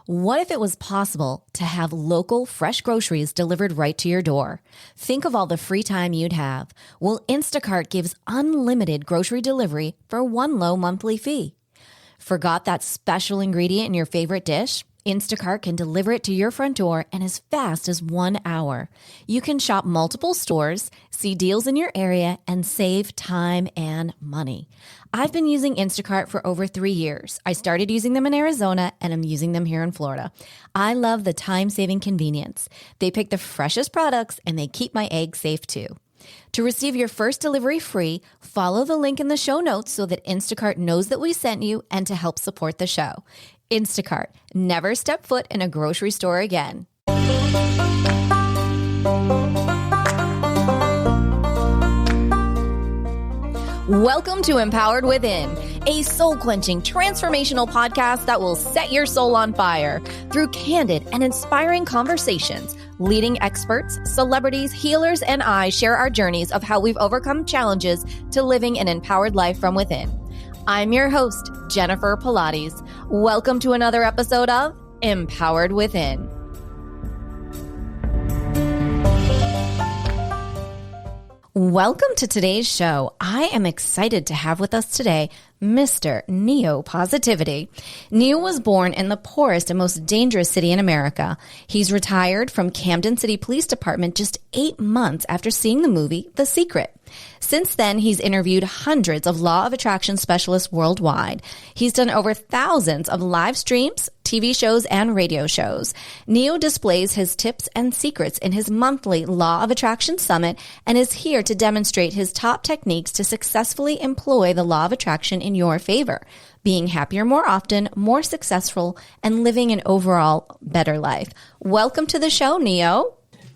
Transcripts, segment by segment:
What if it was possible to have local, fresh groceries delivered right to your door? Think of all the free time you'd have. Well, Instacart gives unlimited grocery delivery for one low monthly fee. Forgot that special ingredient in your favorite dish? Instacart can deliver it to your front door in as fast as 1 hour. You can shop multiple stores, see deals in your area, and save time and money. I've been using Instacart for over 3 years. I started using them in Arizona, and I'm using them here in Florida. I love the time-saving convenience. They pick the freshest products, and they keep my eggs safe too. To receive your first delivery free, follow the link in the show notes so that Instacart knows that we sent you and to help support the show. Instacart. Never step foot in a grocery store again. Welcome to Empowered Within, a soul-quenching, transformational podcast that will set your soul on fire through candid and inspiring conversations. Leading experts, celebrities, healers, and I share our journeys of how we've overcome challenges to living an empowered life from within. I'm your host, Jennifer Pilates. Welcome to another episode of Empowered Within. Welcome to today's show. I am excited to have with us today Mr. Neo Positivity. Neo was born in the poorest and most dangerous city in America. He's retired from Camden City Police Department just 8 months after seeing the movie The Secret. Since then, he's interviewed hundreds of law of attraction specialists worldwide. He's done over thousands of live streams, TV shows, and radio shows. Neo displays his tips and secrets in his monthly Law of Attraction Summit and is here to demonstrate his top techniques to successfully employ the law of attraction in your favor, being happier more often, more successful, and living an overall better life. Welcome to the show, Neo.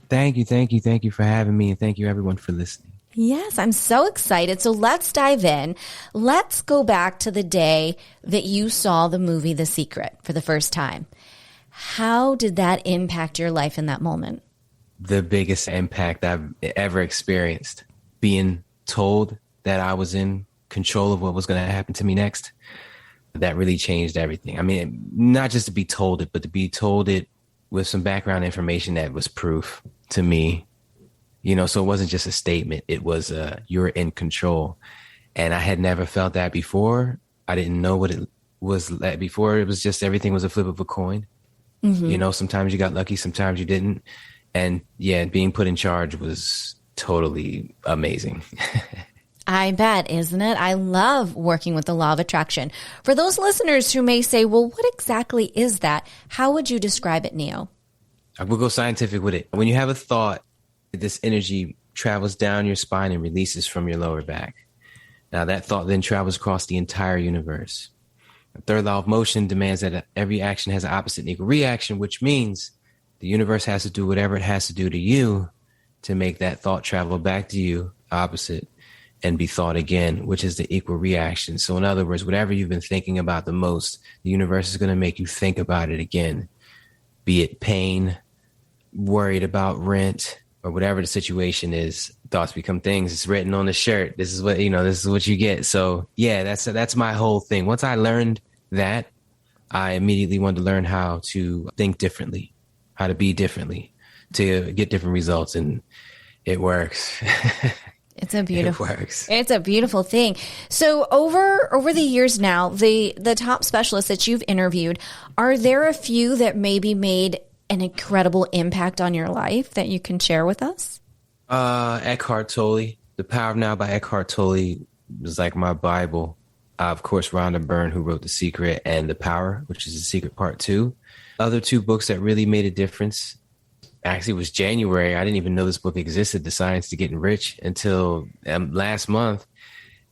Thank you for having me, and thank you everyone for listening. Yes, I'm so excited. So let's dive in. Let's go back to the day that you saw the movie The Secret for the first time. How did that impact your life in that moment? The biggest impact I've ever experienced. Being told that I was in control of what was going to happen to me next. That really changed everything. I mean, not just to be told it, but to be told it with some background information that was proof to me. You know, so it wasn't just a statement. It was, you're in control. And I had never felt that before. I didn't know what it was like before. It was just everything was a flip of a coin. Mm-hmm. You know, sometimes you got lucky, sometimes you didn't. And yeah, being put in charge was totally amazing. I bet, isn't it? I love working with the law of attraction. For those listeners who may say, well, what exactly is that? How would you describe it, Neo? I will go scientific with it. When you have a thought, this energy travels down your spine and releases from your lower back. Now that thought then travels across the entire universe. The third law of motion demands that every action has an opposite and equal reaction, which means the universe has to do whatever it has to do to you to make that thought travel back to you, opposite, and be thought again, which is the equal reaction. So in other words, whatever you've been thinking about the most, the universe is going to make you think about it again, be it pain, worried about rent, or whatever the situation is. Thoughts become things. It's written on the shirt. This is what, this is what you get. So yeah, that's my whole thing. Once I learned that, I immediately wanted to learn how to think differently, how to be differently, to get different results. And it works. It's a beautiful thing. So over the years now, the top specialists that you've interviewed, are there a few that maybe made an incredible impact on your life that you can share with us? Eckhart Tolle. The Power of Now by Eckhart Tolle was like my Bible. Of course, Rhonda Byrne, who wrote The Secret, and The Power, which is The Secret Part 2. Other two books that really made a difference. Actually, it was January. I didn't even know this book existed, The Science to Getting Rich, until last month.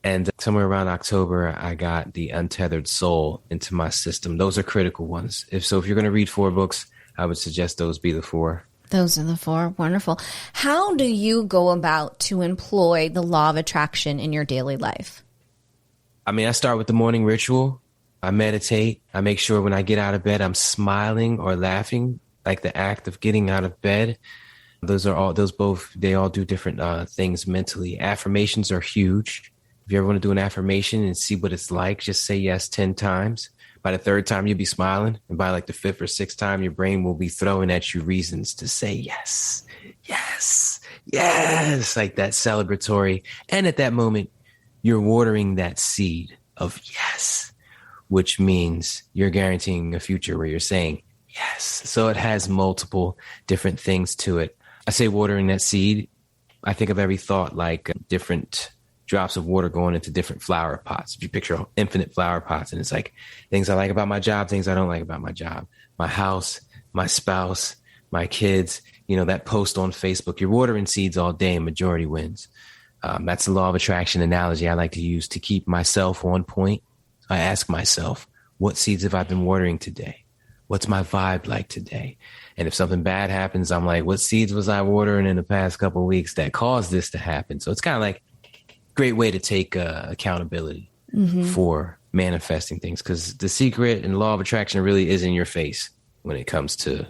And somewhere around October, I got The Untethered Soul into my system. Those are critical ones. If you're going to read 4 books, I would suggest those be the 4. Those are the 4. Wonderful. How do you go about to employ the law of attraction in your daily life? I mean, I start with the morning ritual. I meditate. I make sure when I get out of bed, I'm smiling or laughing, like the act of getting out of bed. They all do different things mentally. Affirmations are huge. If you ever want to do an affirmation and see what it's like, just say yes 10 times. By the third time, you'll be smiling. And by like the fifth or sixth time, your brain will be throwing at you reasons to say yes, yes, yes, like that celebratory. And at that moment, you're watering that seed of yes, which means you're guaranteeing a future where you're saying yes. So it has multiple different things to it. I say watering that seed. I think of every thought like different drops of water going into different flower pots. If you picture infinite flower pots, and it's like things I like about my job, things I don't like about my job, my house, my spouse, my kids, that post on Facebook, you're watering seeds all day and majority wins. That's the law of attraction analogy I like to use to keep myself on point. I ask myself, what seeds have I been watering today? What's my vibe like today? And if something bad happens, I'm like, what seeds was I watering in the past couple of weeks that caused this to happen? So it's kind of like great way to take accountability for manifesting things, because the secret and law of attraction really is in your face when it comes to,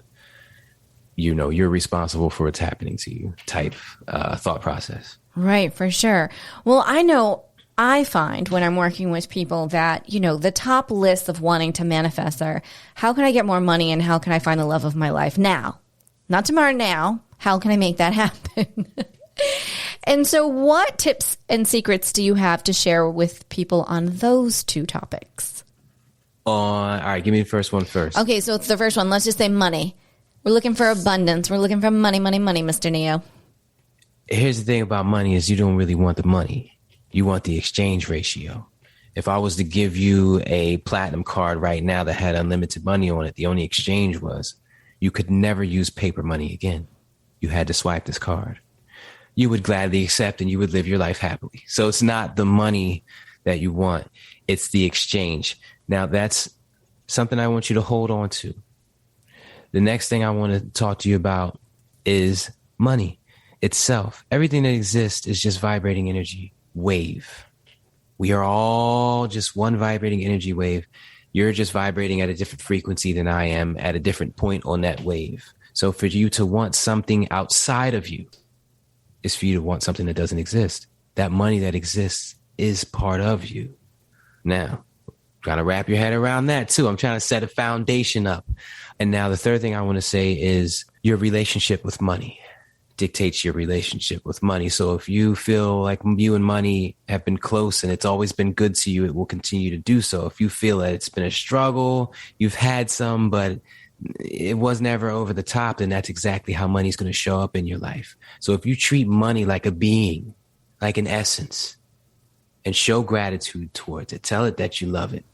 you're responsible for what's happening to you type thought process. Right, for sure. Well, I find when I'm working with people that, the top list of wanting to manifest are, how can I get more money and how can I find the love of my life now? Not tomorrow, now. How can I make that happen? And so what tips and secrets do you have to share with people on those two topics? All right, give me the first one first. Okay, so it's the first one. Let's just say money. We're looking for abundance. We're looking for money, money, money, Mr. Neo. Here's the thing about money is you don't really want the money. You want the exchange ratio. If I was to give you a platinum card right now that had unlimited money on it, the only exchange was you could never use paper money again. You had to swipe this card. You would gladly accept and you would live your life happily. So it's not the money that you want. It's the exchange. Now that's something I want you to hold on to. The next thing I want to talk to you about is money itself. Everything that exists is just vibrating energy wave. We are all just one vibrating energy wave. You're just vibrating at a different frequency than I am at a different point on that wave. So for you to want something outside of you is for you to want something that doesn't exist. That money that exists is part of you. Now, trying to wrap your head around that too. I'm trying to set a foundation up. And now the third thing I want to say is your relationship with money dictates your relationship with money. So if you feel like you and money have been close and it's always been good to you, it will continue to do so. If you feel that it's been a struggle, you've had some, but it was never over the top, then that's exactly how money's going to show up in your life. So if you treat money like a being, like an essence, and show gratitude towards it, tell it that you love it,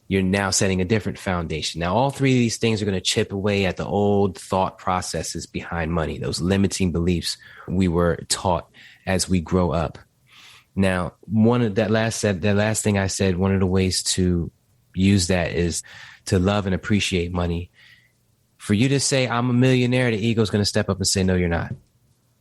you're now setting a different foundation. Now, all three of these things are going to chip away at the old thought processes behind money, those limiting beliefs we were taught as we grow up. Now, that last thing I said, one of the ways to use that is to love and appreciate money. For you to say, I'm a millionaire, the ego's going to step up and say, no, you're not.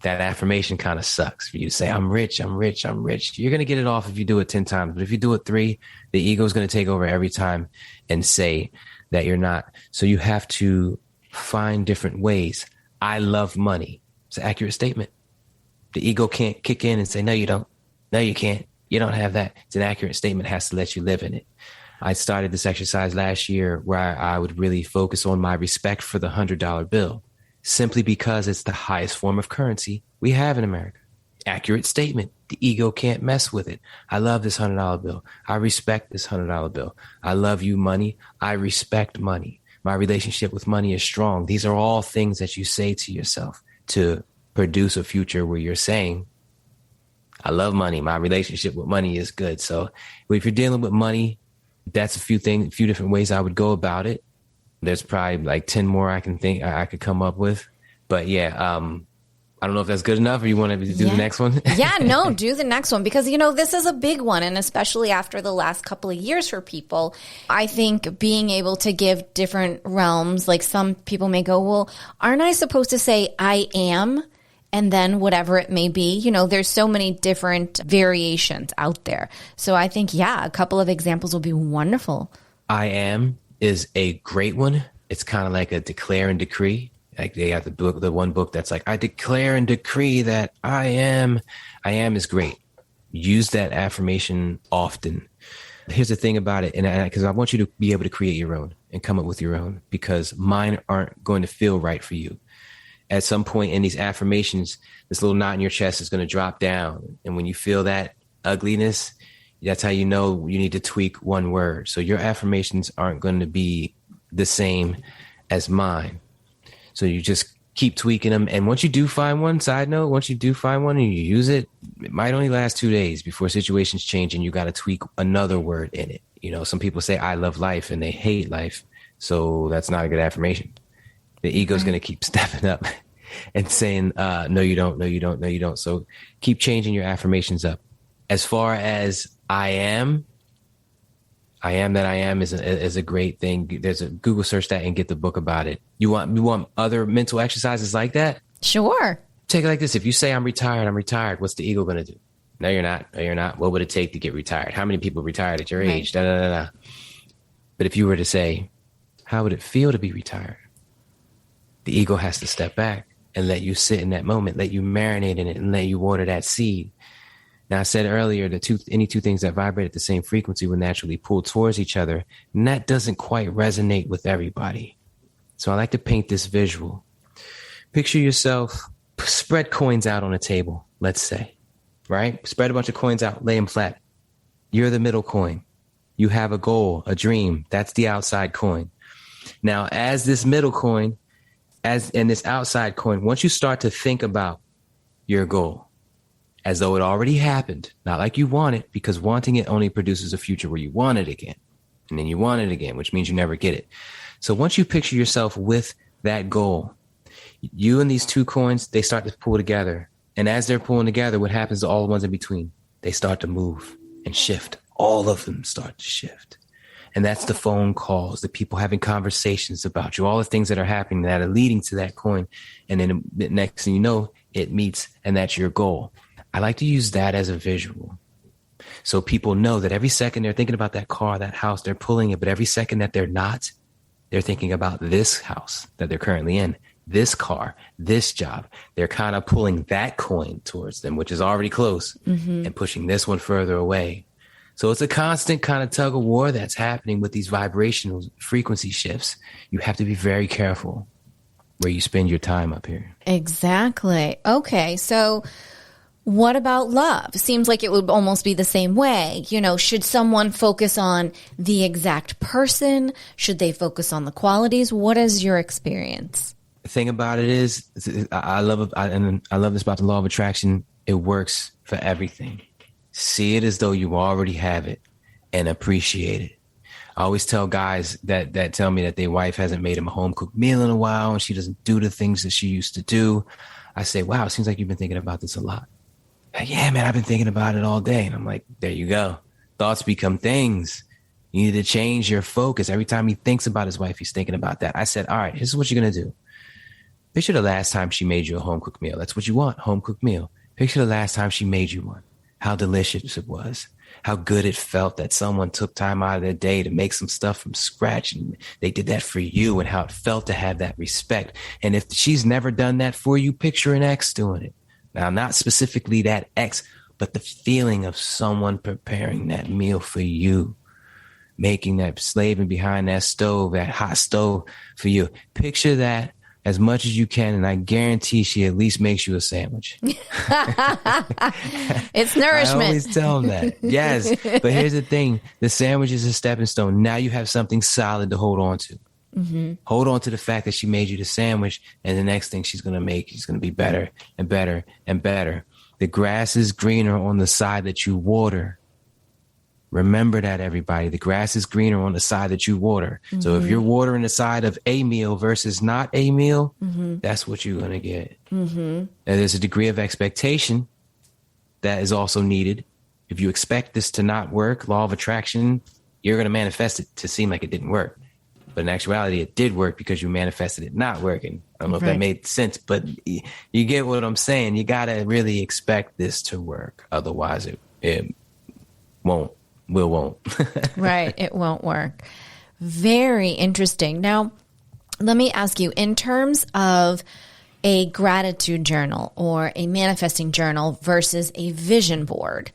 That affirmation kind of sucks. For you to say, I'm rich, I'm rich, I'm rich. You're going to get it off if you do it 10 times. But if you do it 3, the ego is going to take over every time and say that you're not. So you have to find different ways. I love money. It's an accurate statement. The ego can't kick in and say, no, you don't. No, you can't. You don't have that. It's an accurate statement. It has to let you live in it. I started this exercise last year where I would really focus on my respect for the $100 bill, simply because it's the highest form of currency we have in America. Accurate statement. The ego can't mess with it. I love this $100 bill. I respect this $100 bill. I love you, money. I respect money. My relationship with money is strong. These are all things that you say to yourself to produce a future where you're saying, I love money. My relationship with money is good. So if you're dealing with money, that's a few different ways I would go about it. There's probably like 10 more I could come up with. But yeah, I don't know if that's good enough or you want to do the next one. Yeah, no, do the next one because, this is a big one. And especially after the last couple of years for people, I think being able to give different realms, like some people may go, well, aren't I supposed to say I am? And then whatever it may be, there's so many different variations out there. So I think, a couple of examples will be wonderful. I am is a great one. It's kind of like a declare and decree. Like they got the one book that's like, I declare and decree that I am. I am is great. Use that affirmation often. Here's the thing about it, and because I want you to be able to create your own and come up with your own, because mine aren't going to feel right for you. At some point in these affirmations, this little knot in your chest is going to drop down. And when you feel that ugliness, that's how you know you need to tweak one word. So your affirmations aren't going to be the same as mine. So you just keep tweaking them. And once you do find one, side note, once you do find one and you use it, it might only last 2 days before situations change and you got to tweak another word in it. You know, some people say, I love life, and they hate life. So that's not a good affirmation. The ego is going to keep stepping up and saying, no, you don't, no, you don't, no, you don't. So keep changing your affirmations up. As far as I am that I am is a great thing. There's a Google search that and get the book about it. You want other mental exercises like that? Sure. Take it like this. If you say I'm retired, what's the ego going to do? No, you're not. No, you're not. What would it take to get retired? How many people retired at your age? Da, da, da, da. But if you were to say, how would it feel to be retired? The ego has to step back and let you sit in that moment, let you marinate in it, and let you water that seed. Now, I said earlier that any two things that vibrate at the same frequency will naturally pull towards each other, and that doesn't quite resonate with everybody. So I like to paint this visual. Picture yourself, spread coins out on a table, let's say, right? Spread a bunch of coins out, lay them flat. You're the middle coin. You have a goal, a dream. That's the outside coin. Now, as this middle coin, and this outside coin, once you start to think about your goal as though it already happened, not like you want it, because wanting it only produces a future where you want it again. And then you want it again, which means you never get it. So once you picture yourself with that goal, you and these two coins, they start to pull together. And as they're pulling together, what happens to all the ones in between? They start to move and shift. All of them start to shift. And that's the phone calls, the people having conversations about you, all the things that are happening that are leading to that coin. And then the next thing you know, it meets, and that's your goal. I like to use that as a visual. So people know that every second they're thinking about that car, that house, they're pulling it. But every second that they're not, they're thinking about this house that they're currently in, this car, this job. They're kind of pulling that coin towards them, which is already close, and pushing this one further away. So it's a constant kind of tug of war that's happening with these vibrational frequency shifts. You have to be very careful where you spend your time up here. Exactly. Okay. So what about love? Seems like it would almost be the same way. You know, should someone focus on the exact person? Should they focus on the qualities? What is your experience? The thing about it is, I love this about the law of attraction. It works for everything. See it as though you already have it and appreciate it. I always tell guys that tell me that their wife hasn't made them a home cooked meal in a while and she doesn't do the things that she used to do. I say, wow, it seems like you've been thinking about this a lot. Yeah, man, I've been thinking about it all day. And I'm like, there you go. Thoughts become things. You need to change your focus. Every time he thinks about his wife, he's thinking about that. I said, all right, this is what you're going to do. Picture the last time she made you a home cooked meal. That's what you want, home cooked meal. Picture the last time she made you one. How delicious it was, how good it felt that someone took time out of their day to make some stuff from scratch. And they did that for you, and how it felt to have that respect. And if she's never done that for you, picture an ex doing it. Now, not specifically that ex, but the feeling of someone preparing that meal for you, making that, slaving behind that stove, that hot stove for you. Picture that as much as you can, and I guarantee she at least makes you a sandwich. It's nourishment. I always tell them that. Yes. But here's the thing. The sandwich is a stepping stone. Now you have something solid to hold on to. Mm-hmm. Hold on to the fact that she made you the sandwich, and the next thing she's going to make is going to be better and better and better. The grass is greener on the side that you water. Remember that, everybody. The grass is greener on the side that you water. Mm-hmm. So if you're watering the side of a meal versus not a meal, that's what you're going to get. Mm-hmm. And there's a degree of expectation that is also needed. If you expect this to not work, law of attraction, you're going to manifest it to seem like it didn't work. But in actuality, it did work because you manifested it not working. I don't know if that made sense, but you get what I'm saying. You got to really expect this to work. Otherwise, it won't. Won't. Right. It won't work. Very interesting. Now, let me ask you, in terms of a gratitude journal or a manifesting journal versus a vision board,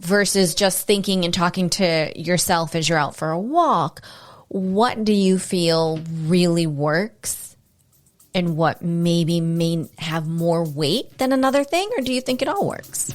versus just thinking and talking to yourself as you're out for a walk, what do you feel really works and what maybe may have more weight than another thing? Or do you think it all works?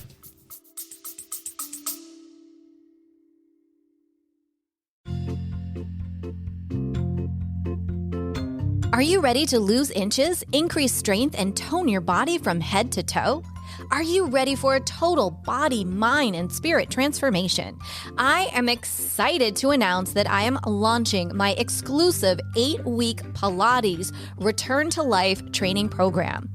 Are you ready to lose inches, increase strength, and tone your body from head to toe? Are you ready for a total body, mind, and spirit transformation? I am excited to announce that I am launching my exclusive 8-week Pilates Return to Life training program.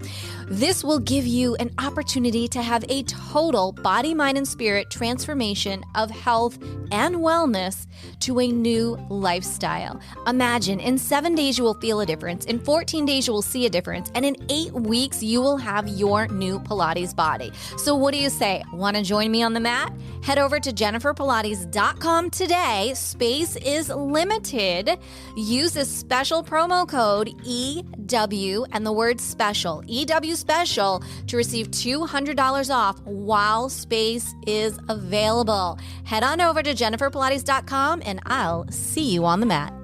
This will give you an opportunity to have a total body, mind, and spirit transformation of health and wellness to a new lifestyle. Imagine in 7 days you will feel a difference, in 14 days you will see a difference, and in 8 weeks you will have your new Pilates body. So what do you say? Want to join me on the mat? Head over to jenniferpilates.com today. Space is limited. Use this special promo code EW and the word special, EW special, to receive $200 off while space is available. Head on over to jenniferpilates.com and I'll see you on the mat.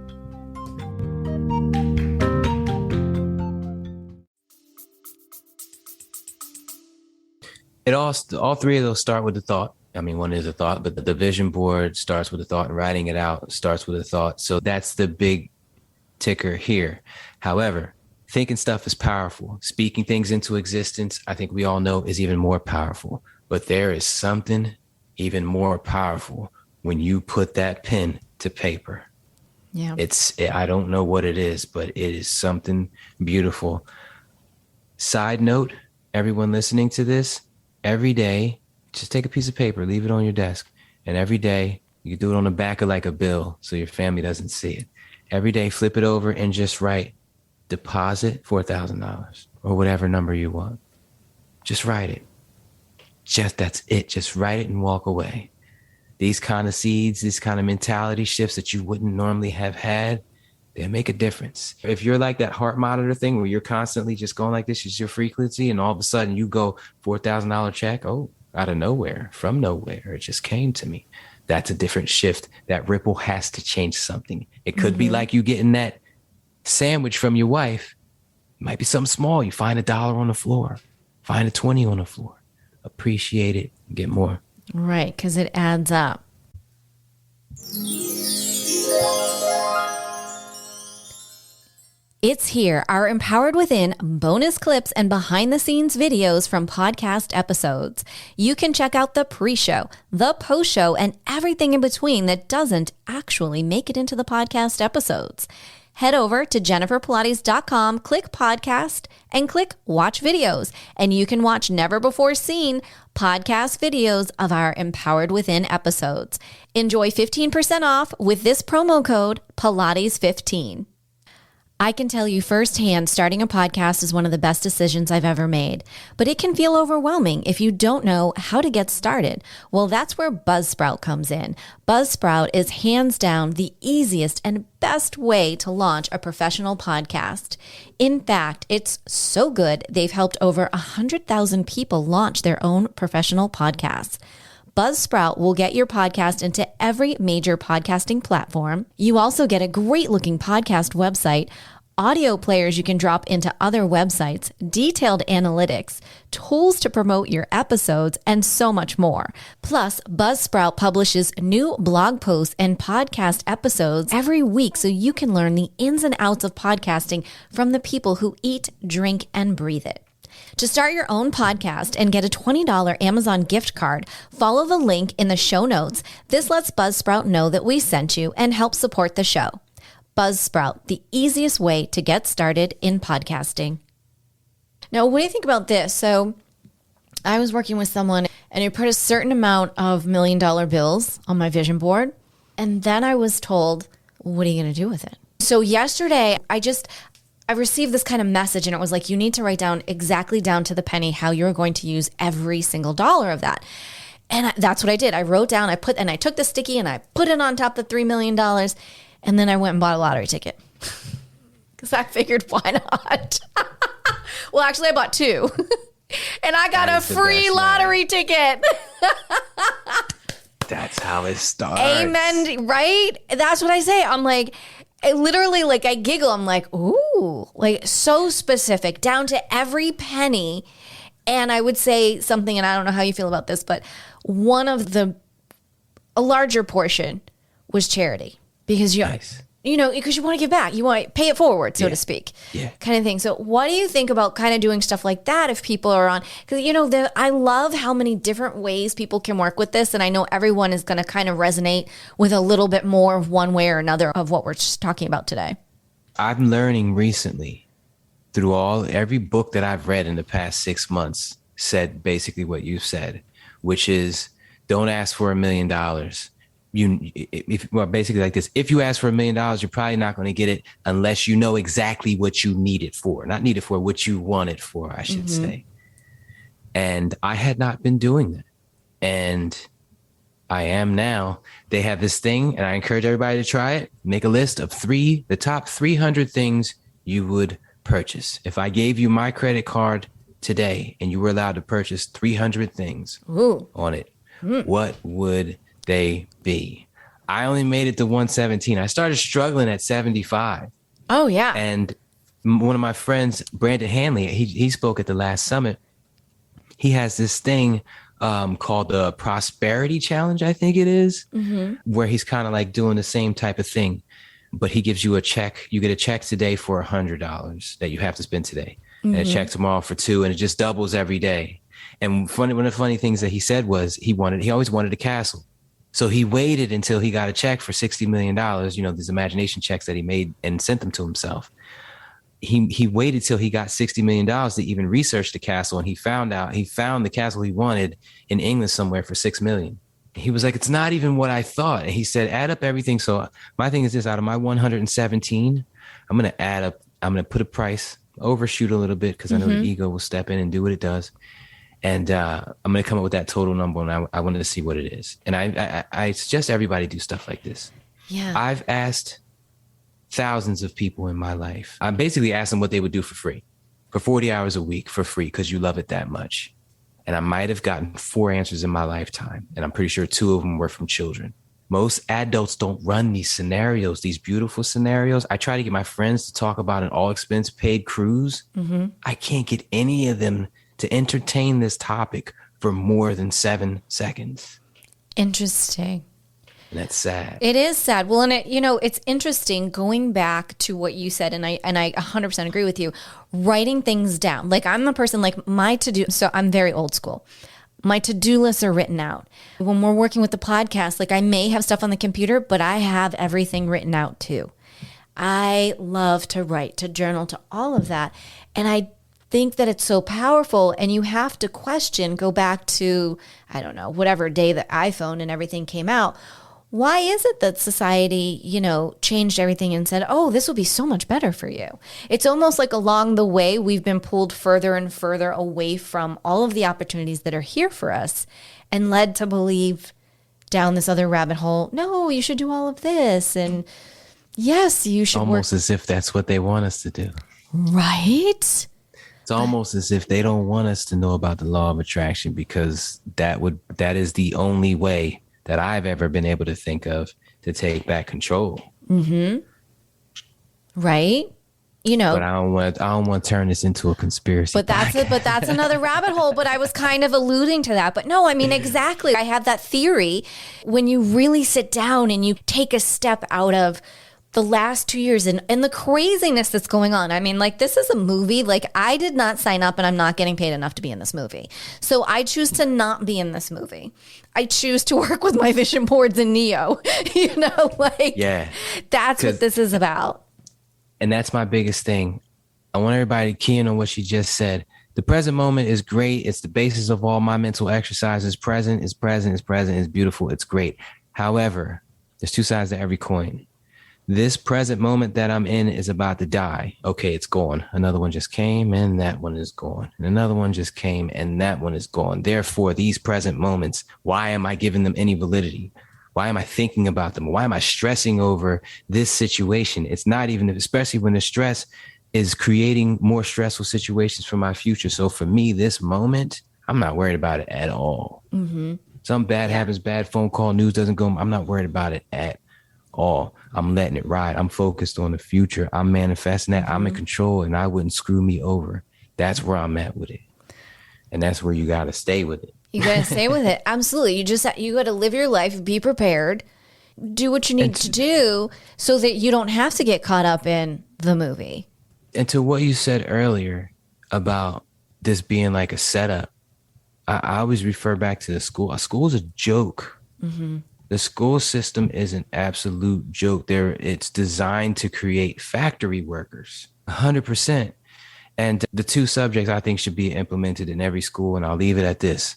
All three of those start with a thought. I mean, one is a thought, but the vision board starts with a thought and writing it out starts with a thought. So that's the big ticker here. However, thinking stuff is powerful. Speaking things into existence, I think we all know, is even more powerful. But there is something even more powerful when you put that pen to paper. Yeah. I don't know what it is, but it is something beautiful. Side note, everyone listening to this, every day, just take a piece of paper, leave it on your desk. And every day, you can do it on the back of like a bill so your family doesn't see it. Every day, flip it over and just write deposit $4,000 or whatever number you want. Just write it. That's it. Just write it and walk away. These kind of seeds, these kind of mentality shifts that you wouldn't normally have had, they make a difference. If you're like that heart monitor thing where you're constantly just going like this is your frequency and all of a sudden you go $4,000 check, out of nowhere, from nowhere, it just came to me. That's a different shift. That ripple has to change something. It could be like you getting that sandwich from your wife. It might be something small. You find $1 on the floor, find a 20 on the floor, appreciate it, and get more. Right, because it adds up. It's here, our Empowered Within bonus clips and behind the scenes videos from podcast episodes. You can check out the pre-show, the post-show, and everything in between that doesn't actually make it into the podcast episodes. Head over to jenniferpilates.com, click podcast, and click watch videos. And you can watch never before seen podcast videos of our Empowered Within episodes. Enjoy 15% off with this promo code Pilates15. I can tell you firsthand, starting a podcast is one of the best decisions I've ever made, but it can feel overwhelming if you don't know how to get started. Well, that's where Buzzsprout comes in. Buzzsprout is hands down the easiest and best way to launch a professional podcast. In fact, it's so good, they've helped over 100,000 people launch their own professional podcasts. Buzzsprout will get your podcast into every major podcasting platform. You also get a great looking podcast website, audio players you can drop into other websites, detailed analytics, tools to promote your episodes, and so much more. Plus, Buzzsprout publishes new blog posts and podcast episodes every week so you can learn the ins and outs of podcasting from the people who eat, drink, and breathe it. To start your own podcast and get a $20 Amazon gift card, follow the link in the show notes. This lets Buzzsprout know that we sent you and help support the show. Buzzsprout, the easiest way to get started in podcasting. Now, what do you think about this? So I was working with someone and he put a certain amount of $1 million bills on my vision board. And then I was told, what are you going to do with it? So yesterday, I received this kind of message and it was like, you need to write down exactly down to the penny how you're going to use every single dollar of that. And that's what I did. I wrote down, I took the sticky and I put it on top of the $3 million. And then I went and bought a lottery ticket because I figured, why not? Well, actually I bought 2 and I got a free lottery ticket. That's how it starts. Amen. Right? That's what I say. I'm like, I literally, like, I giggle. I'm like, ooh, like so specific down to every penny. And I would say something, and I don't know how you feel about this, but a larger portion was charity because Nice. Because you want to give back. You want to pay it forward, so to speak. Yeah. Kind of thing. So what do you think about kind of doing stuff like that if people are on? Because, I love how many different ways people can work with this. And I know everyone is going to kind of resonate with a little bit more of one way or another of what we're just talking about today. I'm learning recently through every book that I've read in the past 6 months said basically what you said, which is don't ask for $1 million. Basically like this, if you ask for $1 million, you're probably not going to get it unless you know exactly what you need it for. Not need it for, what you want it for, I should say. And I had not been doing that. And I am now. They have this thing, and I encourage everybody to try it. Make a list of the top 300 things you would purchase. If I gave you my credit card today and you were allowed to purchase 300 things on it, what would they be? I only made it to 117. I started struggling at 75. Oh, yeah. And one of my friends, Brandon Hanley, he spoke at the last summit. He has this thing called the Prosperity Challenge, I think it is, where he's kind of like doing the same type of thing. But he gives you a check. You get a check today for $100 that you have to spend today. And a check tomorrow for $2, and it just doubles every day. And one of the funny things that he said was he always wanted a castle. So he waited until he got a check for $60 million, these imagination checks that he made and sent them to himself. He waited till he got $60 million to even research the castle. And he found the castle he wanted in England somewhere for $6 million. He was like, it's not even what I thought. And he said, add up everything. So my thing is this, out of my 117, I'm going to put a price, overshoot a little bit because I know the ego will step in and do what it does. And I'm going to come up with that total number, and I wanted to see what it is. And I suggest everybody do stuff like this. Yeah. I've asked thousands of people in my life. I basically asked them what they would do for free, for 40 hours a week for free, because you love it that much. And I might have gotten 4 answers in my lifetime. And I'm pretty sure 2 of them were from children. Most adults don't run these scenarios, these beautiful scenarios. I try to get my friends to talk about an all expense paid cruise. I can't get any of them to entertain this topic for more than 7 seconds. Interesting. And that's sad. It is sad. Well, and it's interesting going back to what you said, and I 100% agree with you, writing things down. Like I'm the person, like my to-do, so I'm very old school. My to-do lists are written out. When we're working with the podcast, like I may have stuff on the computer, but I have everything written out too. I love to write, to journal, to all of that. And I think that it's so powerful, and you have to go back to, I don't know, whatever day the iPhone and everything came out. Why is it that society, changed everything and said, oh, this will be so much better for you? It's almost like along the way, we've been pulled further and further away from all of the opportunities that are here for us and led to believe down this other rabbit hole, no, you should do all of this. And yes, you should almost as if that's what they want us to do. Right? It's almost as if they don't want us to know about the law of attraction, because that is the only way that I've ever been able to think of to take back control. Right? But I don't want to turn this into a conspiracy. But that's another rabbit hole. But I was kind of alluding to that. But no, I mean, exactly. I have that theory. When you really sit down and you take a step out of the last 2 years and the craziness that's going on. I mean, like, this is a movie. Like, I did not sign up, and I'm not getting paid enough to be in this movie. So I choose to not be in this movie. I choose to work with my vision boards in Neo. Yeah, that's what this is about. And that's my biggest thing. I want everybody to key in on what she just said. The present moment is great. It's the basis of all my mental exercises. Present is present, is present, is beautiful. It's great. However, there's 2 sides to every coin. This present moment that I'm in is about to die. Okay, it's gone. Another one just came, and that one is gone. And another one just came, and that one is gone. Therefore, these present moments, why am I giving them any validity? Why am I thinking about them? Why am I stressing over this situation? It's not even, especially when the stress is creating more stressful situations for my future. So for me, this moment, I'm not worried about it at all. Something bad happens, bad phone call, news doesn't go. I'm not worried about it at all. I'm letting it ride. I'm focused on the future. I'm manifesting that. I'm in control, and I wouldn't screw me over. That's where I'm at with it. And that's where you got to stay with it. You got to stay with it. Absolutely. You got to live your life, be prepared, do what you need to do so that you don't have to get caught up in the movie. And to what you said earlier about this being like a setup, I always refer back to the school. A school is a joke. Mm-hmm. The school system is an absolute joke. It's designed to create factory workers, 100%. And the two subjects I think should be implemented in every school, and I'll leave it at this.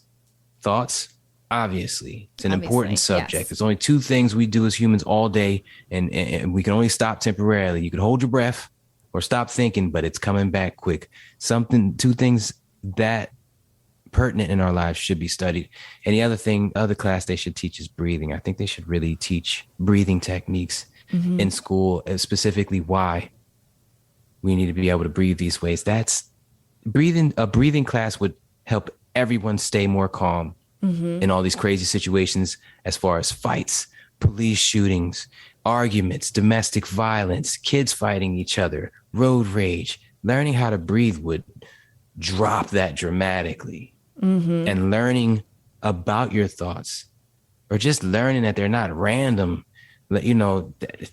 Thoughts, obviously. It's an important subject. Yes. There's only two things we do as humans all day, and we can only stop temporarily. You can hold your breath or stop thinking, but it's coming back quick. Two things that pertinent in our lives should be studied. And the other class they should teach is breathing. I think they should really teach breathing techniques in school, and specifically why we need to be able to breathe these ways. A breathing class would help everyone stay more calm in all these crazy situations, as far as fights, police shootings, arguments, domestic violence, kids fighting each other, road rage. Learning how to breathe would drop that dramatically. And learning about your thoughts, or just learning that they're not random,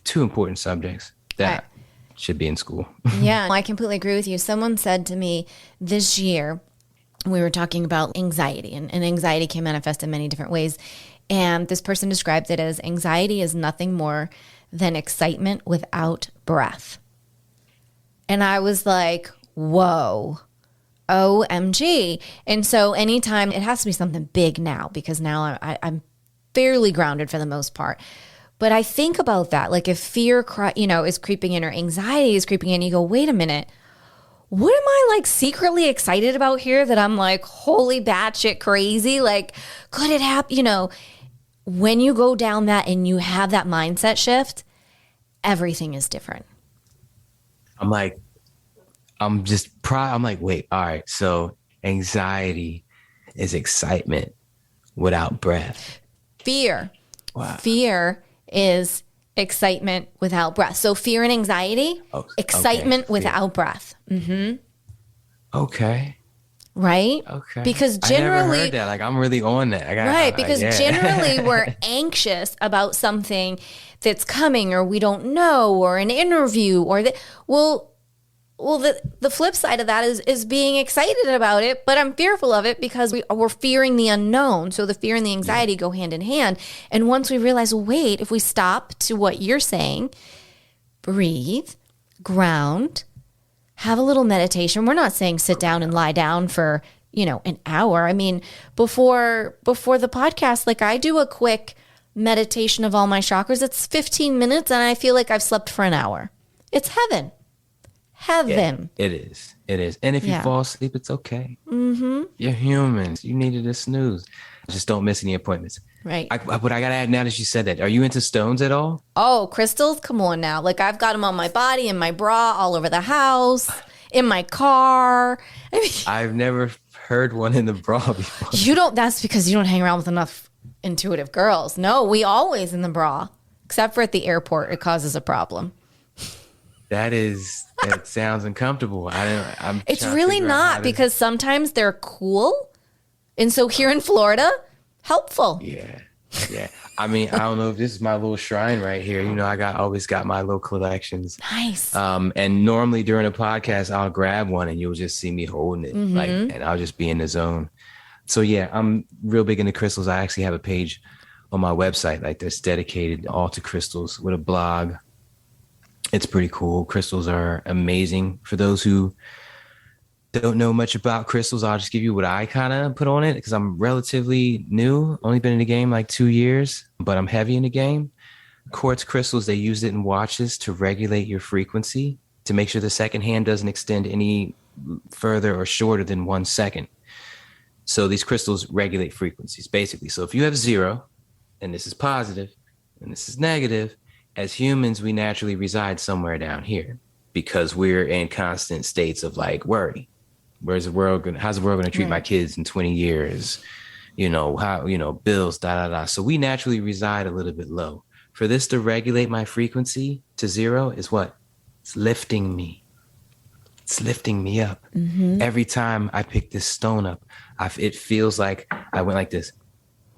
two important subjects that should be in school. Yeah, I completely agree with you. Someone said to me this year, we were talking about anxiety, and anxiety can manifest in many different ways. And this person described it as anxiety is nothing more than excitement without breath. And I was like, whoa. OMG. And so anytime, it has to be something big now, because now I'm fairly grounded for the most part. But I think about that, like if fear, is creeping in, or anxiety is creeping in, you go, wait a minute, what am I like secretly excited about here that I'm like, holy batshit crazy? Like, could it happen? When you go down that and you have that mindset shift, everything is different. I'm like, wait, all right. So anxiety is excitement without breath. Fear. Wow. Fear is excitement without breath. So fear and anxiety, excitement without breath. Mm-hmm. Okay. Right? Okay. Because generally, I never heard that. Like, I'm really on that. Because generally we're anxious about something that's coming, or we don't know, or an interview, or the flip side of that is being excited about it, but I'm fearful of it because we're fearing the unknown. So the fear and the anxiety go hand in hand. And once we realize, wait, if we stop to what you're saying, breathe, ground, have a little meditation. We're not saying sit down and lie down for, an hour. I mean, before the podcast, like I do a quick meditation of all my chakras. It's 15 minutes and I feel like I've slept for an hour. It's heaven. Heaven. Yeah, it is. And if you fall asleep, it's okay. Mm-hmm. You're humans. You needed a snooze. Just don't miss any appointments. Right. But I got to add, now that you said that, are you into stones at all? Oh, crystals? Come on now. Like I've got them on my body, in my bra, all over the house, in my car. I mean, I've never heard one in the bra before. That's because you don't hang around with enough intuitive girls. No, we always in the bra, except for at the airport. It causes a problem. That sounds uncomfortable. It's really not, because sometimes they're cool. And so here in Florida, helpful. Yeah. I mean, I don't know if this is my little shrine right here. I always got my little collections. Nice. And normally during a podcast, I'll grab one and you'll just see me holding it, and I'll just be in the zone. So yeah, I'm real big into crystals. I actually have a page on my website that's dedicated all to crystals, with a blog. It's pretty cool. Crystals are amazing. For those who don't know much about crystals, I'll just give you what I kind of put on it, because I'm relatively new. Only been in the game like 2 years, but I'm heavy in the game. Quartz crystals, they use it in watches to regulate your frequency, to make sure the second hand doesn't extend any further or shorter than 1 second. So these crystals regulate frequencies, basically. So if you have 0, and this is positive, and this is negative, as humans, we naturally reside somewhere down here, because we're in constant states of like worry. How's the world going to treat my kids in 20 years? bills, da, da, da. So we naturally reside a little bit low. For this to regulate my frequency to zero is what? It's lifting me. It's lifting me up. Mm-hmm. Every time I pick this stone up, it feels like I went like this.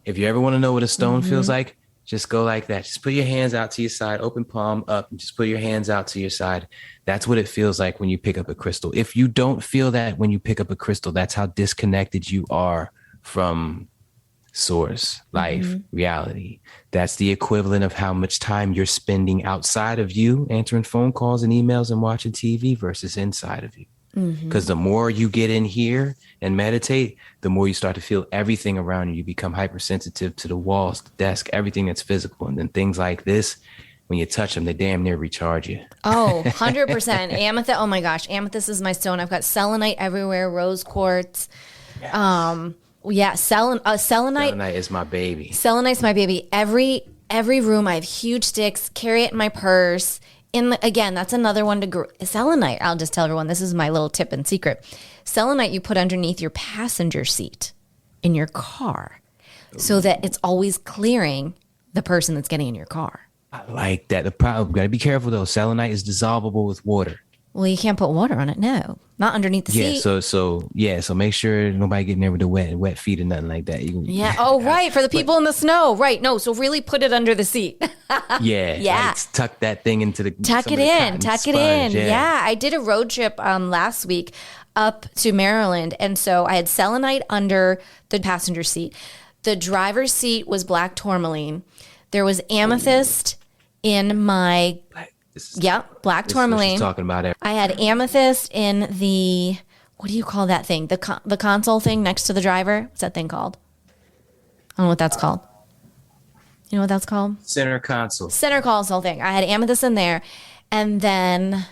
If you ever want to know what a stone feels like, just go like that. Just put your hands out to your side, open palm up, and just put your hands out to your side. That's what it feels like when you pick up a crystal. If you don't feel that when you pick up a crystal, that's how disconnected you are from source, life, reality. That's the equivalent of how much time you're spending outside of you, answering phone calls and emails and watching TV versus inside of you. Because the more you get in here and meditate, the more you start to feel everything around you. You become hypersensitive to the walls, the desk, everything that's physical. And then things like this, when you touch them, they damn near recharge you. Oh, 100%. Amethyst. Oh my gosh. Amethyst is my stone. I've got selenite everywhere, rose quartz. Yes. Yeah, selenite. Selenite is my baby. Selenite's my baby. Every room, I have huge sticks, carry it in my purse. Again, that's another one to grow. Selenite, I'll just tell everyone, this is my little tip and secret. Selenite you put underneath your passenger seat in your car so that it's always clearing the person that's getting in your car. I like that. The problem, gotta be careful though. Selenite is dissolvable with water. Well, you can't put water on it. No, not underneath the seat. So make sure nobody getting there with the wet feet or nothing like that. Right. For the people in the snow. Right. No. So really put it under the seat. Yeah. Like tuck that thing into the Tuck it in. Yeah. I did a road trip last week up to Maryland. And so I had selenite under the passenger seat. The driver's seat was black tourmaline. There was amethyst in my black tourmaline. Talking about it. I had amethyst in the, what do you call that thing? The console thing next to the driver. What's that thing called? I don't know what that's called. You know what that's called? Center console. Center console thing. I had amethyst in there. And then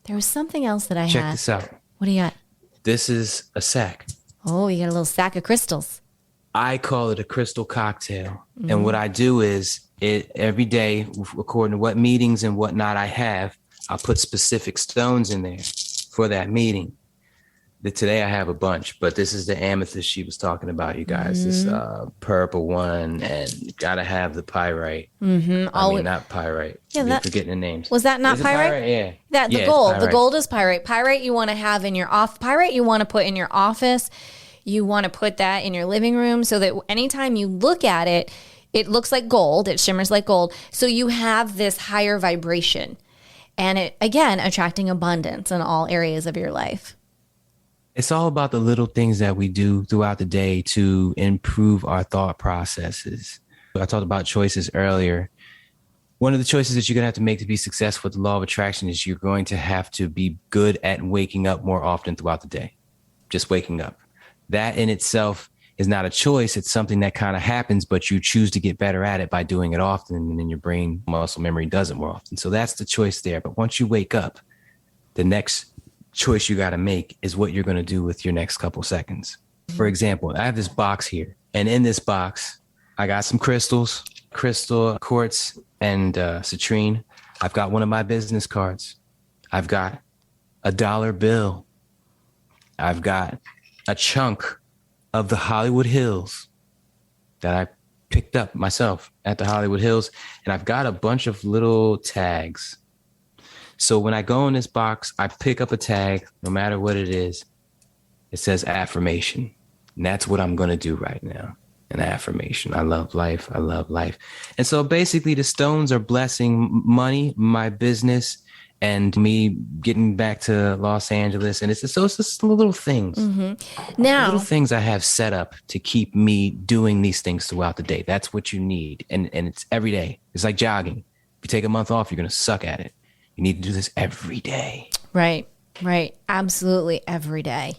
there was something else that I had. Check this out. What do you got? This is a sack. Oh, you got a little sack of crystals. I call it a crystal cocktail. And what I do is every day, according to what meetings and whatnot I have, I'll put specific stones in there for that meeting. Today I have a bunch, but this is the amethyst she was talking about, you guys. This purple one, and you gotta have the pyrite. Not pyrite. Yeah, I'm forgetting the names. Was that not pyrite? Yeah. The gold. The gold is pyrite. Pyrite you want to have in your Pyrite you want to put in your office. You want to put that in your living room so that anytime you look at it, it looks like gold. It shimmers like gold. So you have this higher vibration. And it, again, attracting abundance in all areas of your life. It's all about the little things that we do throughout the day to improve our thought processes. I talked about choices earlier. One of the choices that you're going to have to make to be successful with the law of attraction is you're going to have to be good at waking up more often throughout the day. Just waking up. That in itself is not a choice. It's something that kind of happens, but you choose to get better at it by doing it often. And then your brain muscle memory does it more often. So that's the choice there. But once you wake up, the next choice you got to make is what you're going to do with your next couple seconds. For example, I have this box here, and in this box, I got some crystals, crystal quartz and citrine. I've got one of my business cards. I've got a dollar bill. I've got a chunk of the Hollywood Hills that I picked up myself at the Hollywood Hills. And I've got a bunch of little tags. So when I go in this box, I pick up a tag, no matter what it is. It says affirmation. And that's what I'm going to do right now. An affirmation. I love life. I love life. And so basically the stones are blessing money, my business, and me getting back to Los Angeles. And it's just little things. Now, little things I have set up to keep me doing these things throughout the day. That's what you need. And it's every day. It's like jogging. If you take a month off, you're going to suck at it. You need to do this every day. Right. Absolutely every day.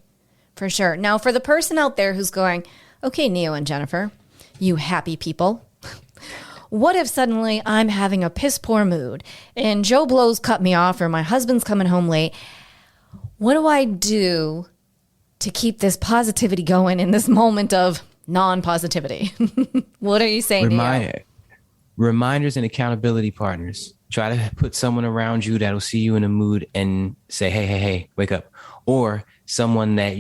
For sure. Now, for the person out there who's going, okay, Neo and Jennifer, you happy people. What if suddenly I'm having a piss poor mood and Joe Blow's cut me off or my husband's coming home late? What do I do to keep this positivity going in this moment of non-positivity? What are you saying, Neo? Reminders and accountability partners. Try to put someone around you that'll see you in a mood and say, hey, wake up. Or someone that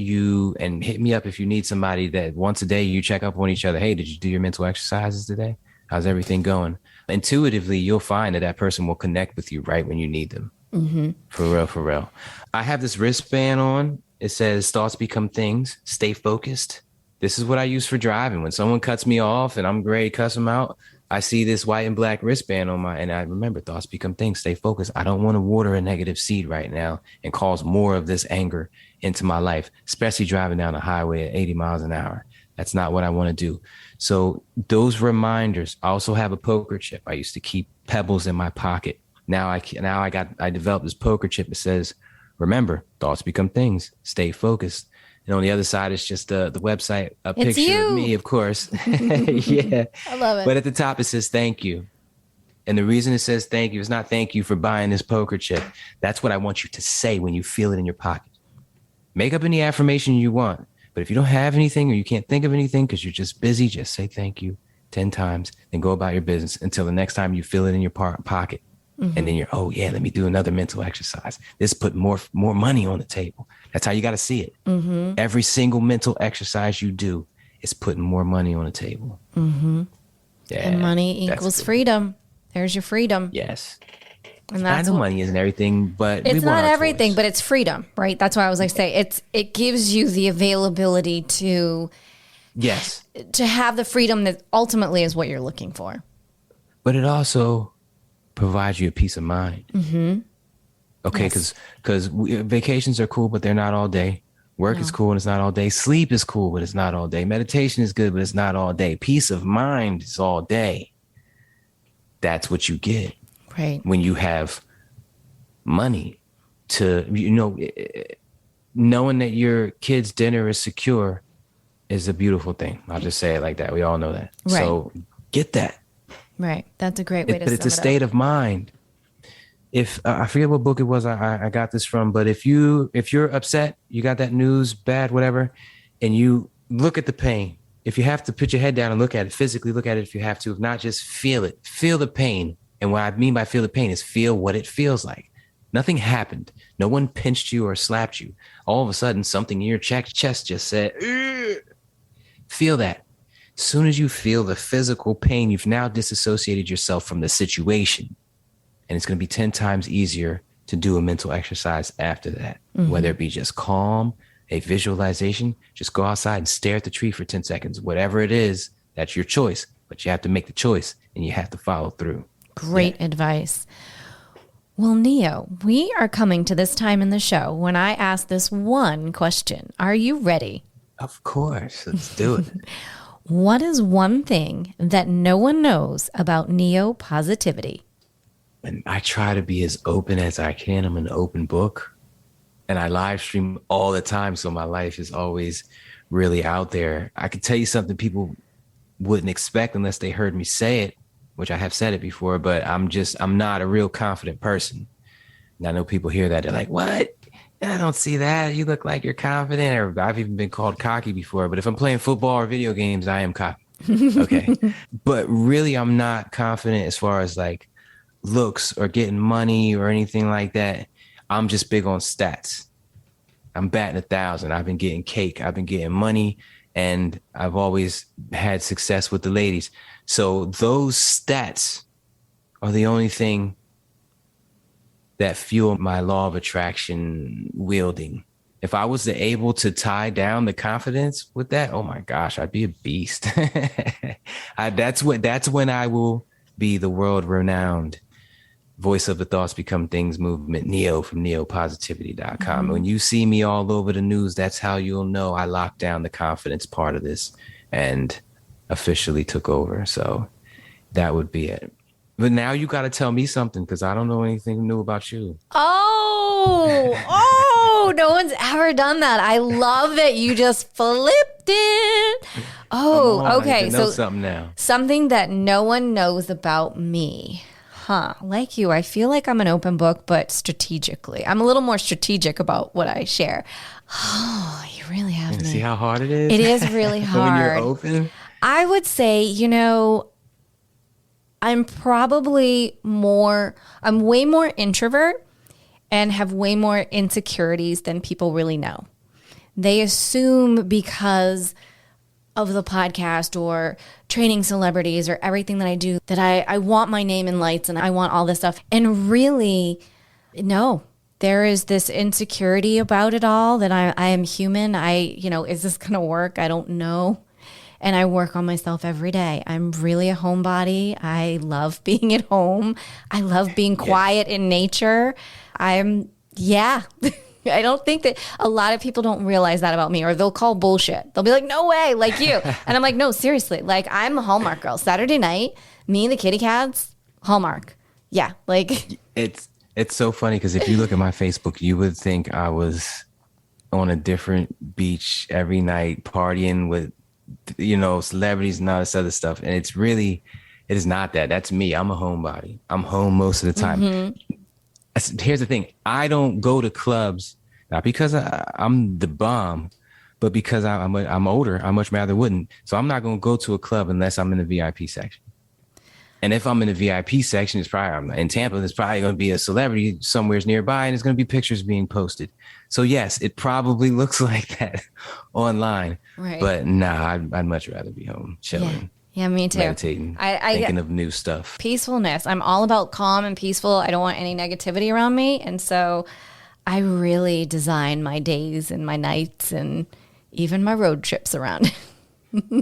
and hit me up if you need somebody that once a day you check up on each other. Hey, did you do your mental exercises today? How's everything going? Intuitively, you'll find that person will connect with you right when you need them. Mm-hmm. For real, for real. I have this wristband on. It says thoughts become things. Stay focused. This is what I use for driving. When someone cuts me off and I'm ready to cuss them out, I see this white and black wristband and I remember thoughts become things. Stay focused. I don't want to water a negative seed right now and cause more of this anger into my life, especially driving down the highway at 80 miles an hour. That's not what I want to do. So those reminders. I also have a poker chip. I used to keep pebbles in my pocket. Now I developed this poker chip that says, remember, thoughts become things. Stay focused. And on the other side, it's just the website, a it's picture you. of me, of course. Yeah. I love it. But at the top, it says thank you. And the reason it says thank you is not thank you for buying this poker chip. That's what I want you to say when you feel it in your pocket. Make up any affirmation you want. But if you don't have anything or you can't think of anything because you're just busy, just say thank you 10 times and go about your business until the next time you feel it in your pocket. Mm-hmm. And then you're, oh yeah, let me do another mental exercise. This put more money on the table. That's how you got to see it. Mm-hmm. Every single mental exercise you do is putting more money on the table. Mm-hmm. Yeah, and money equals freedom. There's your freedom. Yes. And that's I know money isn't everything, but it's not everything, but it's freedom, right? That's why I was like, it gives you the availability to have the freedom that ultimately is what you're looking for. But it also provides you a peace of mind. Mm-hmm. Okay, because vacations are cool, but they're not all day. Work is cool and it's not all day. Sleep is cool, but it's not all day. Meditation is good, but it's not all day. Peace of mind is all day. That's what you get. Right. When you have money to, knowing that your kid's dinner is secure is a beautiful thing. I'll just say it like that. We all know that. Right. So get that. Right. That's a great way to sum it up. But it's a state of mind. If I forget what book it was I got this from, but if you're upset, you got that news, bad, whatever, and you look at the pain, if you have to put your head down and look at it, physically look at it if you have to, if not, just feel it. Feel the pain. And what I mean by feel the pain is feel what it feels like. Nothing happened. No one pinched you or slapped you. All of a sudden, something in your chest just said, ugh. Feel that. As soon as you feel the physical pain, you've now disassociated yourself from the situation. And it's going to be 10 times easier to do a mental exercise after that, whether it be just calm, a visualization, just go outside and stare at the tree for 10 seconds. Whatever it is, that's your choice. But you have to make the choice and you have to follow through. Great advice. Well, Neo, we are coming to this time in the show when I ask this one question. Are you ready? Of course. Let's do it. What is one thing that no one knows about Neo positivity? And I try to be as open as I can. I'm an open book and I live stream all the time. So my life is always really out there. I could tell you something people wouldn't expect unless they heard me say it, which I have said it before, but I'm not a real confident person. And I know people hear that. They're like, what? I don't see that. You look like you're confident. Or I've even been called cocky before, but if I'm playing football or video games, I am cocky. Okay. But really, I'm not confident as far as like looks or getting money or anything like that. I'm just big on stats. I'm batting 1,000. I've been getting cake. I've been getting money. And I've always had success with the ladies. So those stats are the only thing that fuel my law of attraction wielding. If I was able to tie down the confidence with that, oh my gosh, I'd be a beast. That's when I will be the world renowned voice of the thoughts become things movement, Neo from neopositivity.com. Mm-hmm. When you see me all over the news, that's how you'll know I locked down the confidence part of this and officially took over. So that would be it. But now you got to tell me something because I don't know anything new about you. Oh, no one's ever done that. I love that you just flipped it. Oh, okay. So something now. Something that no one knows about me. Huh. Like you, I feel like I'm an open book, but strategically. I'm a little more strategic about what I share. Oh, you really have me. See how hard it is? It is really hard. When you're open? I would say, I'm way more introvert and have way more insecurities than people really know. They assume because of the podcast or training celebrities or everything that I do that I want my name in lights and I want all this stuff. And really, no, there is this insecurity about it all that I am human. Is this going to work? I don't know. And I work on myself every day. I'm really a homebody. I love being at home. I love being quiet in nature. I don't think that a lot of people don't realize that about me, or they'll call bullshit. They'll be like, no way, like you. And I'm like, no, seriously. Like, I'm a Hallmark girl. Saturday night, me and the kitty cats, Hallmark. Yeah, like. It's so funny because if you look at my Facebook, you would think I was on a different beach every night partying with, celebrities and all this other stuff. And it is not that. That's me. I'm a homebody. I'm home most of the time. Mm-hmm. Here's the thing. I don't go to clubs, not because I'm the bomb, but because I'm older. I much rather wouldn't. So I'm not going to go to a club unless I'm in the VIP section. And if I'm in the VIP section, I'm in Tampa, there's probably going to be a celebrity somewhere nearby and there's going to be pictures being posted. So yes, it probably looks like that online. Right. But nah, I'd much rather be home chilling. Yeah, me too. Meditating, thinking of new stuff. Peacefulness. I'm all about calm and peaceful. I don't want any negativity around me. And so I really design my days and my nights and even my road trips around.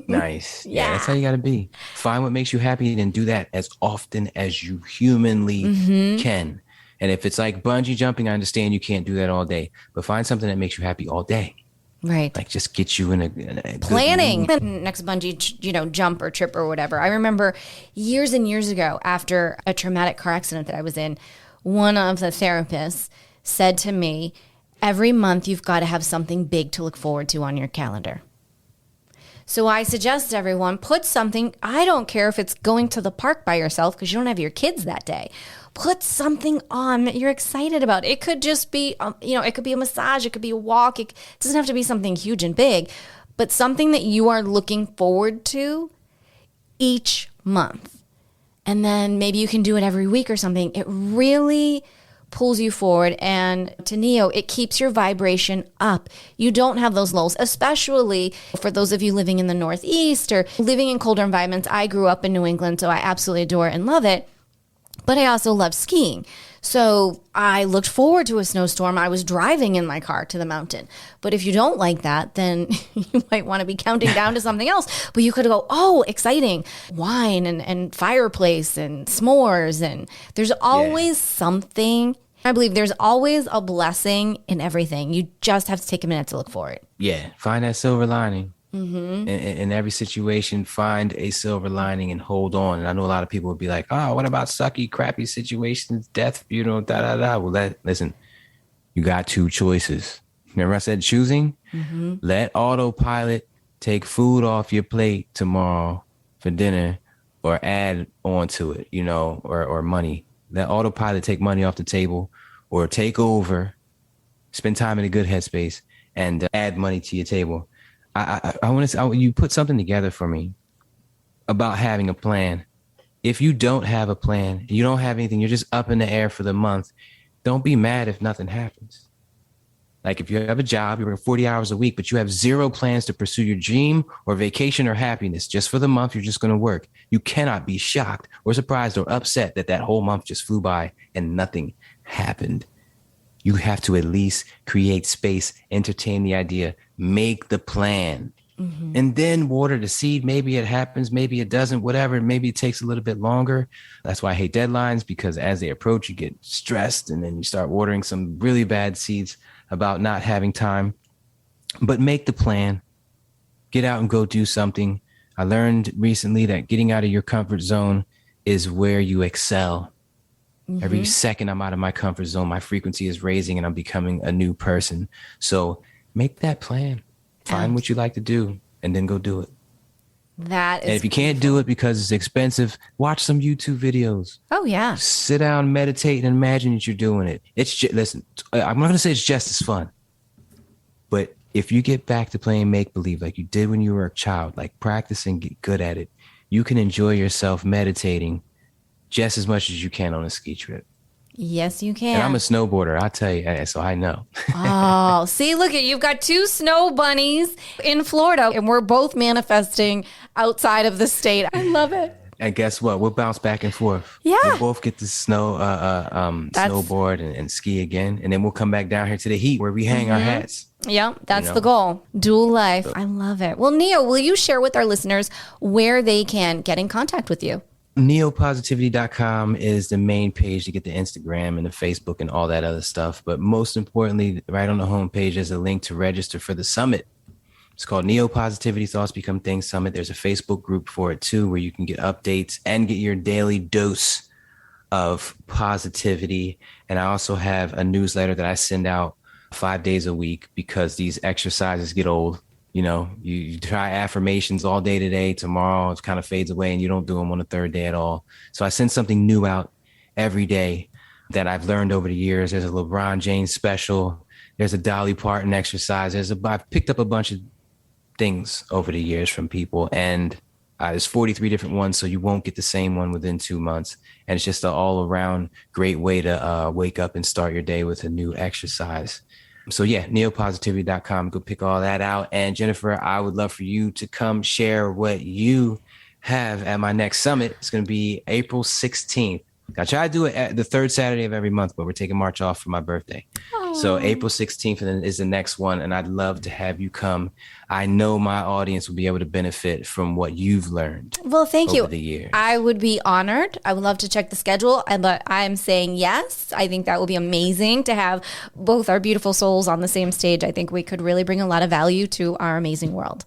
Nice. Yeah, that's how you got to be. Find what makes you happy and then do that as often as you humanly can. And if it's like bungee jumping, I understand you can't do that all day. But find something that makes you happy all day. Right. Like just get you in a planning the next bungee, jump or trip or whatever. I remember years and years ago after a traumatic car accident that I was in, one of the therapists said to me, every month you've got to have something big to look forward to on your calendar. So I suggest everyone put something, I don't care if it's going to the park by yourself because you don't have your kids that day. Put something on that you're excited about. It could just be, it could be a massage. It could be a walk. It doesn't have to be something huge and big, but something that you are looking forward to each month. And then maybe you can do it every week or something. It really pulls you forward. And to Neo, it keeps your vibration up. You don't have those lows, especially for those of you living in the Northeast or living in colder environments. I grew up in New England, so I absolutely adore and love it. But I also love skiing. So I looked forward to a snowstorm. I was driving in my car to the mountain. But if you don't like that, then you might want to be counting down to something else. But you could go, oh, exciting. Wine and fireplace and s'mores. And there's always something. I believe there's always a blessing in everything. You just have to take a minute to look for it. Yeah. Find that silver lining. Mm-hmm. In every situation, find a silver lining and hold on. And I know a lot of people would be like, oh, what about sucky, crappy situations, death, Well, listen, you got two choices. Remember I said choosing? Mm-hmm. Let autopilot take food off your plate tomorrow for dinner or add on to it, or money. Let autopilot take money off the table or take over, spend time in a good headspace and add money to your table. I want to you put something together for me about having a plan. If you don't have a plan, you don't have anything, you're just up in the air for the month. Don't be mad if nothing happens. Like if you have a job, you're working 40 hours a week, but you have zero plans to pursue your dream or vacation or happiness. Just for the month, you're just going to work. You cannot be shocked or surprised or upset that whole month just flew by and nothing happened. You have to at least create space, entertain the idea, make the plan, and then water the seed. Maybe it happens, maybe it doesn't, whatever. Maybe it takes a little bit longer. That's why I hate deadlines, because as they approach, you get stressed and then you start watering some really bad seeds about not having time. But make the plan, get out and go do something. I learned recently that getting out of your comfort zone is where you excel. Mm-hmm. Every second I'm out of my comfort zone, my frequency is raising and I'm becoming a new person. So make that plan. Find what you like to do and then go do it. That is. And if you can't do it because it's expensive, watch some YouTube videos. Oh, yeah. Sit down, meditate, and imagine that you're doing it. Listen, I'm not going to say it's just as fun. But if you get back to playing make-believe like you did when you were a child, like practice and get good at it, you can enjoy yourself meditating just as much as you can on a ski trip. Yes, you can. And I'm a snowboarder, I'll tell you, so I know. Oh, see, look at you've got 2 snow bunnies in Florida, and we're both manifesting outside of the state. I love it. And guess what? We'll bounce back and forth. Yeah. We'll both get to snowboard and ski again. And then we'll come back down here to the heat where we hang our hats. Yeah, that's the goal. Dual life. I love it. Well, Neo, will you share with our listeners where they can get in contact with you? Neopositivity.com is the main page to get the Instagram and the Facebook and all that other stuff. But most importantly, right on the homepage is a link to register for the summit. It's called Neopositivity Thoughts Become Things Summit. There's a Facebook group for it too, where you can get updates and get your daily dose of positivity. And I also have a newsletter that I send out 5 days a week because these exercises get old. You know, you try affirmations all day today, tomorrow it kind of fades away and you don't do them on the third day at all. So I send something new out every day that I've learned over the years. There's a LeBron James special. There's a Dolly Parton exercise. I've picked up a bunch of things over the years from people, and there's 43 different ones, so you won't get the same one within 2 months. And it's just an all-around great way to wake up and start your day with a new exercise. So yeah, neopositivity.com, go pick all that out. And Jennifer, I would love for you to come share what you have at my next summit. It's going to be April 16th. I try to do it at the third Saturday of every month, but we're taking March off for my birthday. So April 16th is the next one, and I'd love to have you come. I know my audience will be able to benefit from what you've learned. Well, thank you. Over the years. I would be honored. I would love to check the schedule, but I'm saying yes. I think that would be amazing to have both our beautiful souls on the same stage. I think we could really bring a lot of value to our amazing world.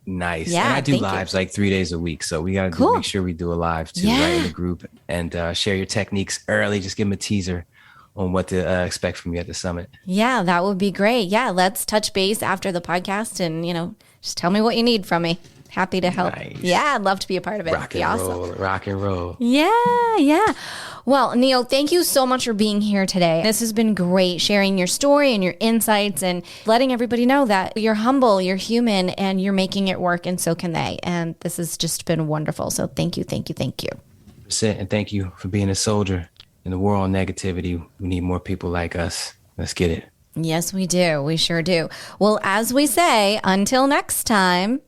Nice. Yeah, and I do lives like 3 days a week. So we got to make sure we do a live too, right, in the group, and share your techniques early. Just give them a teaser on what to expect from you at the summit. Yeah, that would be great. Yeah, let's touch base after the podcast and, just tell me what you need from me. Happy to help. Nice. Yeah, I'd love to be a part of it. Rock and roll. Yeah. Well, Neil, thank you so much for being here today. This has been great, sharing your story and your insights and letting everybody know that you're humble, you're human, and you're making it work, and so can they. And this has just been wonderful. So thank you. And thank you for being a soldier in the war on negativity. We need more people like us. Let's get it. Yes, we do. We sure do. Well, as we say, until next time.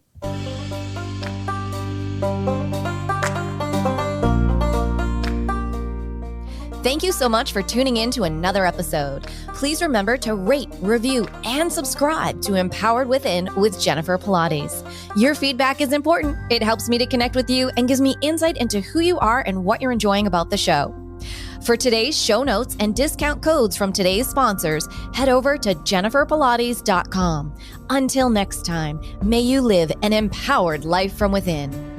Thank you so much for tuning in to another episode. Please remember to rate, review, and subscribe to Empowered Within with Jennifer Pilates. Your feedback is important. It helps me to connect with you and gives me insight into who you are and what you're enjoying about the show. For today's show notes and discount codes from today's sponsors, head over to jenniferpilates.com. Until next time, may you live an empowered life from within.